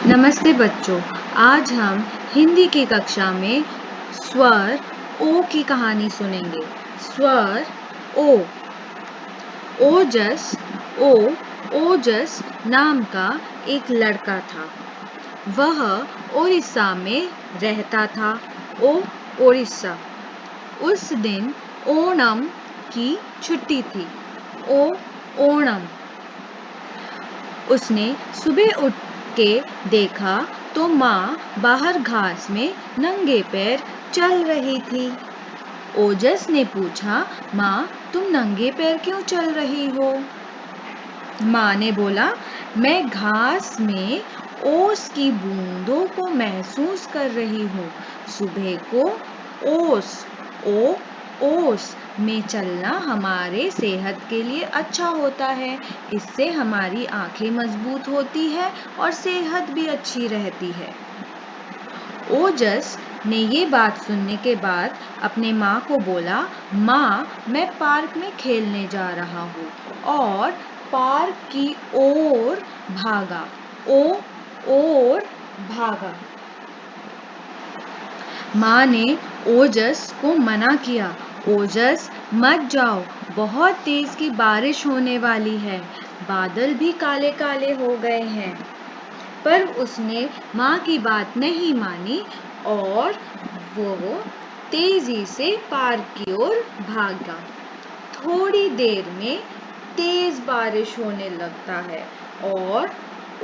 नमस्ते बच्चों। आज हम हिंदी की कक्षा में स्वर ओ की कहानी सुनेंगे। स्वर ओ। ओजस ओ ओजस नाम का एक लड़का था। वह उड़ीसा में रहता था। उड़ीसा। उस दिन ओणम की छुट्टी थी। ओणम। उसने सुबह उठ के देखा तो माँ बाहर घास में नंगे पैर चल रही थी। ओजस ने पूछा, माँ तुम नंगे पैर क्यों चल रही हो? माँ ने बोला, मैं घास में ओस की बूंदों को महसूस कर रही हूँ। सुबह को ओस में चलना हमारे सेहत के लिए अच्छा होता है। इससे हमारी आंखें मजबूत होती है और सेहत भी अच्छी रहती है। ओजस ने ये बात सुनने के बाद अपने माँ को बोला, माँ मैं पार्क में खेलने जा रहा हूँ, और पार्क की ओर भागा। ओर भागा। माँ ने ओजस को मना किया, ओजस मत जाओ, बहुत तेज की बारिश होने वाली है, बादल भी काले काले हो गए हैं। पर उसने माँ की बात नहीं मानी और वो तेजी से पार्क की ओर भागा। थोड़ी देर में तेज बारिश होने लगता है और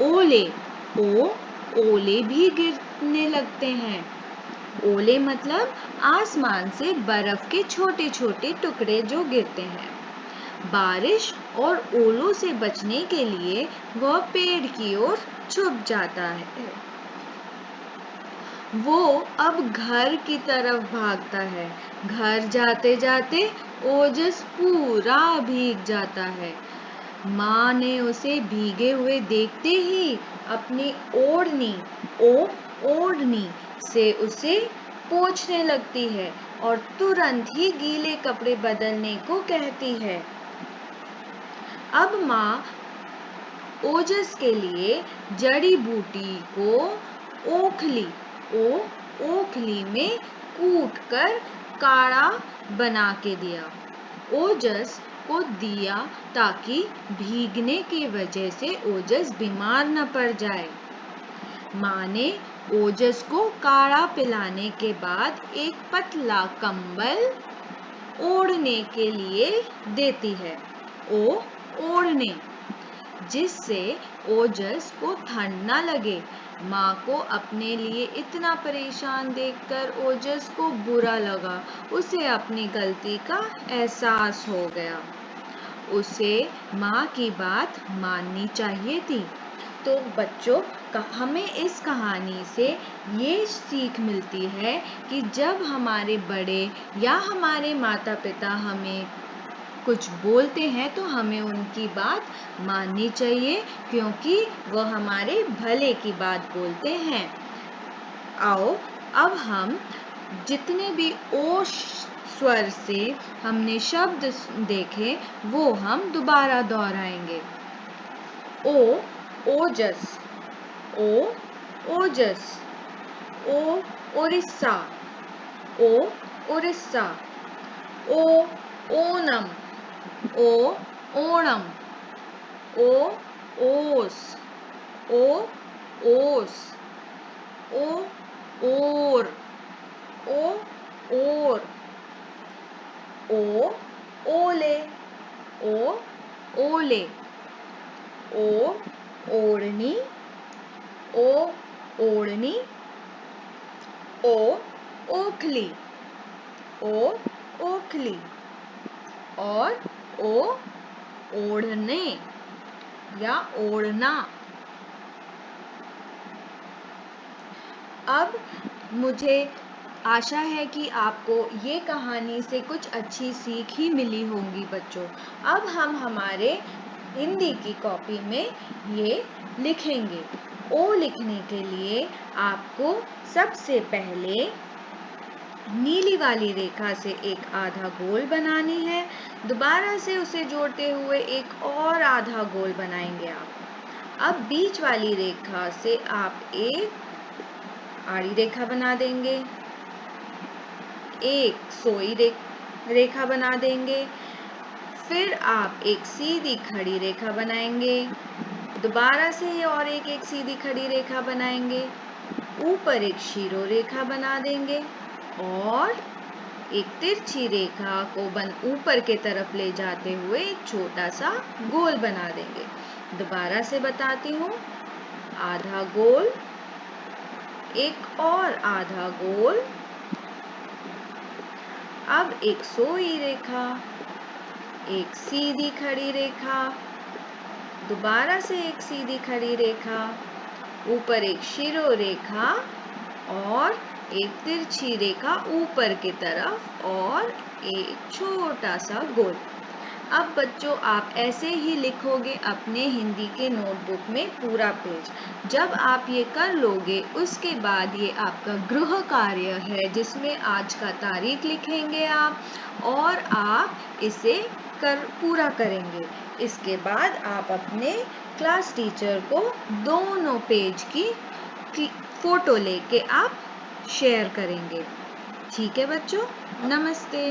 ओले भी गिरने लगते हैं। ओले मतलब आसमान से बर्फ के छोटे छोटे टुकड़े जो गिरते हैं। बारिश और ओलों से बचने के लिए वह पेड़ की ओर छुप जाता है। वो अब घर की तरफ भागता है। घर जाते जाते ओजस पूरा भीग जाता है। माँ ने उसे भीगे हुए देखते ही अपनी ओढ़नी से उसे पोंछने लगती है और तुरंत ही गीले कपड़े बदलने को कहती है। अब माँ ओजस के लिए जड़ी बूटी को ओखली में कूट कर काढ़ा बना के दिया। ओजस को दिया ताकि भीगने की वजह से ओजस बीमार न पड़ जाए। माँ ने ओजस को काढ़ा पिलाने के बाद एक पतला कंबल ओढ़ने के लिए देती है। ओढ़ने, जिससे ओजस को ठंड न लगे। माँ को अपने लिए इतना परेशान देखकर ओजस को बुरा लगा। उसे अपनी गलती का एहसास हो गया। उसे माँ की बात माननी चाहिए थी। तो बच्चों, हमें इस कहानी से ये सीख मिलती है कि जब हमारे बड़े या हमारे माता पिता हमें कुछ बोलते हैं तो हमें उनकी बात माननी चाहिए, क्योंकि वह हमारे भले की बात बोलते हैं। आओ अब हम जितने भी ओ स्वर से हमने शब्द देखे वो हम दोबारा दोहराएंगे। ओजस, ओजस। उड़ीसा, उड़ीसा। ओणम, ओणम। ओस, ओस। ओर, ओर। ओले, ओले। ओढ़नी, ओढ़नी। ओखली, ओखली। और ओढ़ने या ओढ़ना। अब मुझे आशा है कि आपको ये कहानी से कुछ अच्छी सीख ही मिली होंगी बच्चों। अब हम हमारे हिंदी की कॉपी में ये लिखेंगे। ओ लिखने के लिए आपको सबसे पहले नीली वाली रेखा से एक आधा गोल बनानी है। दोबारा से उसे जोड़ते हुए एक और आधा गोल बनाएंगे आप। अब बीच वाली रेखा से आप एक आड़ी रेखा बना देंगे, एक सोई रेखा बना देंगे, फिर आप एक सीधी खड़ी रेखा बनाएंगे, दोबारा से और एक सीधी खड़ी रेखा बनाएंगे, ऊपर एक शिरो रेखा बना देंगे और एक तिरछी रेखा को ऊपर के तरफ ले जाते हुए एक छोटा सा गोल बना देंगे। दोबारा से बताती हूँ, आधा गोल, एक और आधा गोल, अब एक सोई रेखा, एक सीधी खड़ी रेखा, दोबारा से एक सीधी खड़ी रेखा, ऊपर एक शिरो रेखा और एक तिरछी रेखा ऊपर की तरफ और एक छोटा सा गोल। अब बच्चों आप ऐसे ही लिखोगे अपने हिंदी के नोटबुक में पूरा पेज। जब आप ये कर लोगे उसके बाद ये आपका गृह कार्य है जिसमें आज का तारीख लिखेंगे आप और आप इसे पूरा करेंगे। इसके बाद आप अपने क्लास टीचर को दोनों पेज की फोटो लेके आप शेयर करेंगे। ठीक है बच्चों, नमस्ते।